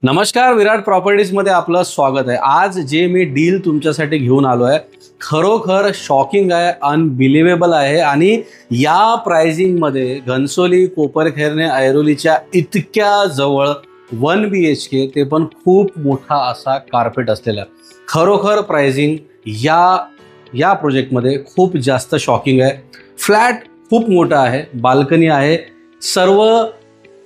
नमस्कार, विराट प्रॉपर्टीज मध्ये आपलं स्वागत आहे। आज जे मी डील तुमच्यासाठी घेऊन आलो आहे खरोखर शॉकिंग आहे, अनबिलिव्हेबल आहे आणि या प्राइसिंग मध्ये घनसोली, कोपरखैरणे, ऐरोलीच्या इतक्या जवळ 1 BHK ते पण खूप मोठा असा कार्पेट असलेला खरोखर प्राइसिंग या प्रोजेक्ट मध्ये खूप जास्त शॉकिंग आहे। फ्लॅट खूप मोठा आहे, बाल्कनी आहे, सर्व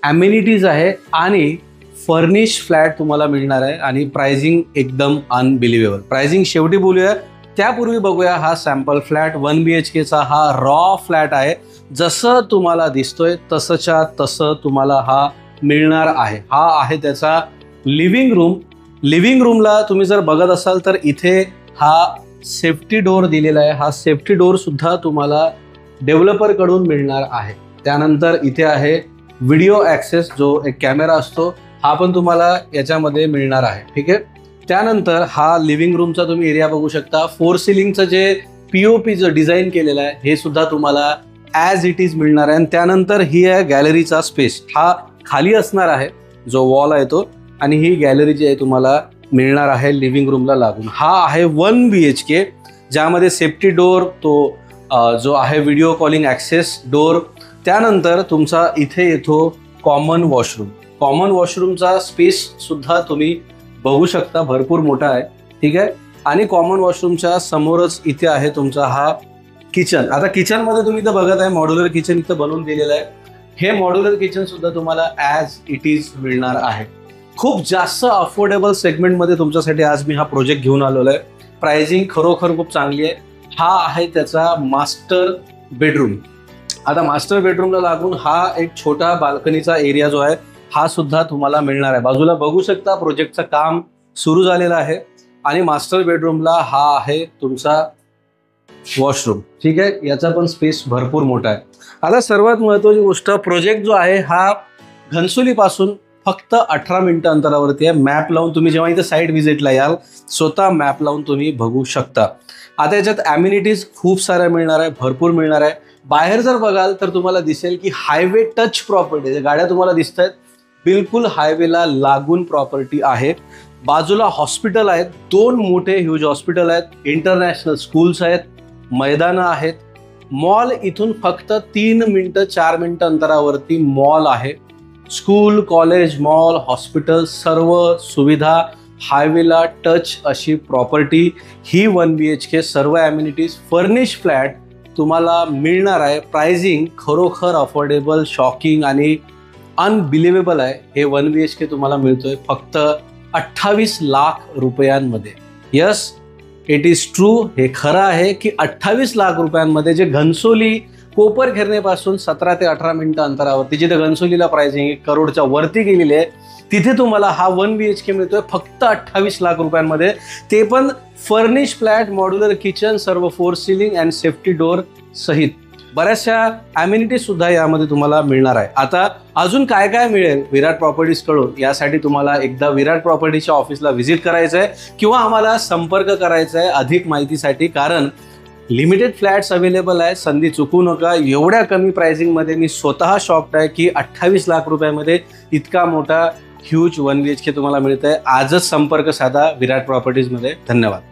ॲम्युनिटीज आहे आणि फर्निश फ्लॅट तुम्हाला मिळणार आहे आणि प्राइसिंग एकदम अनबिलिव्हेबल। प्राइसिंग शेवटी बोलूया, त्यापूर्वी बघूया हा सॅम्पल फ्लॅट 1 BHK चा हा रॉ फ्लॅट आहे। जसं तुम्हाला दिसतोय तसंच्या तसं तुम्हाला हा मिळणार आहे। हा आहे त्याचा लिव्हिंग रूम। लिव्हिंग रूमला तुम्ही जर बघत असाल तर इथे हा सेफ्टी डोर दिलेला आहे। हा सेफ्टी डोर सुद्धा तुम्हाला डेव्हलपर कडून मिळणार आहे। त्यानंतर इथे आहे व्हिडिओ ॲक्सेस, जो एक कॅमेरा असतो हा पण तुम्हाला याच्यामध्ये मिळणार आहे। ठीक आहे, त्यानंतर हा लिव्हिंग रूमचा तुम्ही एरिया बघू शकता। 4 सिलिंगचं जे POP जो डिझाईन केलेलं आहे हे सुद्धा तुम्हाला ॲज इट इज मिळणार आहे। आणि त्यानंतर ही आहे गॅलरीचा स्पेस, हा खाली असणार आहे जो वॉल आहे तो, आणि ही गॅलरी जी आहे तुम्हाला मिळणार आहे लिव्हिंग रूमला लागून। हा आहे 1 BHK ज्यामध्ये सेफ्टी डोर, तो जो आहे व्हिडिओ कॉलिंग ॲक्सेस डोर, त्यानंतर तुमचा इथे येतो कॉमन वॉशरूम। कॉमन वॉशरूमचा स्पेस सुद्धा तुम्ही बघू शकता, भरपूर मोठा आहे। ठीक आहे, आणि कॉमन वॉशरूमच्या समोरच इथे आहे तुमचा हा किचन। आता किचन मध्ये तुम्ही इथं बघत आहे मॉड्युलर किचन इथं बनवून दिलेलं आहे। हे मॉड्युलर किचन सुद्धा तुम्हाला ॲज इट इज मिळणार आहे। खूप जास्त अफोर्डेबल सेगमेंटमध्ये तुमच्यासाठी आज मी हा प्रोजेक्ट घेऊन आलेलो आहे। प्राइसिंग खरोखर खूप चांगली आहे। हा आहे त्याचा मास्टर बेडरूम। आता मास्टर बेडरूमला लागून हा एक छोटा बाल्कनीचा एरिया जो आहे हा सुद्धा तुम्हाला मिळणार आहे। बाजूला बघू शकता प्रोजेक्टचं काम सुरू झालेलं आहे आणि मास्टर बेडरूमला हा आहे तुमचा वॉशरूम। ठीक आहे, याचा पण स्पेस भरपूर मोठा आहे। आता सर्वात महत्त्वाची गोष्ट, प्रोजेक्ट जो आहे हा घनसोलीपासून फक्त 18 मिनिटं अंतरावरती आहे। मॅप लावून तुम्ही जेव्हा इथं साईट व्हिजिटला याल स्वतः मॅप लावून तुम्ही बघू शकता। आता याच्यात ॲम्युनिटीज खूप साऱ्या मिळणार आहे, भरपूर मिळणार आहे। बाहेर जर बघाल तर तुम्हाला दिसेल की हायवे टच प्रॉपर्टी, गाड्या तुम्हाला दिसत आहेत बिलकुल हायवेला लागून प्रॉपर्टी आहे। बाजूला हॉस्पिटल आहेत, 2 मोठे ह्यूज हॉस्पिटल आहेत, इंटरनॅशनल स्कूल्स आहेत, मैदानं आहेत, मॉल इथून फक्त 3 मिनिटं 4 मिनिटं अंतरावरती मॉल आहे। स्कूल, कॉलेज, मॉल, हॉस्पिटल सर्व सुविधा हायवेला टच अशी प्रॉपर्टी ही 1 BHK सर्व ॲम्युनिटीज फर्निश फ्लॅट तुम्हाला मिळणार आहे। प्राइसिंग खरोखर अफोर्डेबल, शॉकिंग आणि अनबिलिव्हेबल आहे। हे 1 BHK तुम्हाला मिळतोय फक्त 28 लाख रुपयांमध्ये। यस, इट इज ट्रू, हे खरं आहे की 28 लाख रुपयांमध्ये जे घनसोली कोपरखैरणेपासून 17 ते 18 मिनिटं अंतरावरती, जिथे घनसोलीला प्राइसिंग 1 करोडच्या वरती गेलेली आहे, तिथे तुम्हाला हा 1 BHK मिळतोय फक्त 28 लाख रुपयांमध्ये। ते पण फर्निश फ्लॅट, मॉड्युलर किचन, सर्व 4 सिलिंग अँड सेफ्टी डोर सहित बऱ्याचशा ॲम्युनिटीज सुद्धा यामध्ये तुम्हाला मिळणार आहे। आता अजून काय काय मिळेल विराट प्रॉपर्टीज कडून यासाठी तुम्हाला एकदा विराट प्रॉपर्टीच्या ऑफिसला व्हिजिट करायचं आहे किंवा आम्हाला संपर्क करायचा आहे अधिक माहितीसाठी, कारण लिमिटेड फ्लॅट्स अवेलेबल आहे। संधी चुकू नका। एवढ्या कमी प्राइसिंगमध्ये मी स्वतः शॉक्ड आहे की 28 लाख रुपयामध्ये इतका मोठा ह्यूज 1 BHK तुम्हाला मिळत आहे। आजच संपर्क साधा विराट प्रॉपर्टीजमध्ये। धन्यवाद।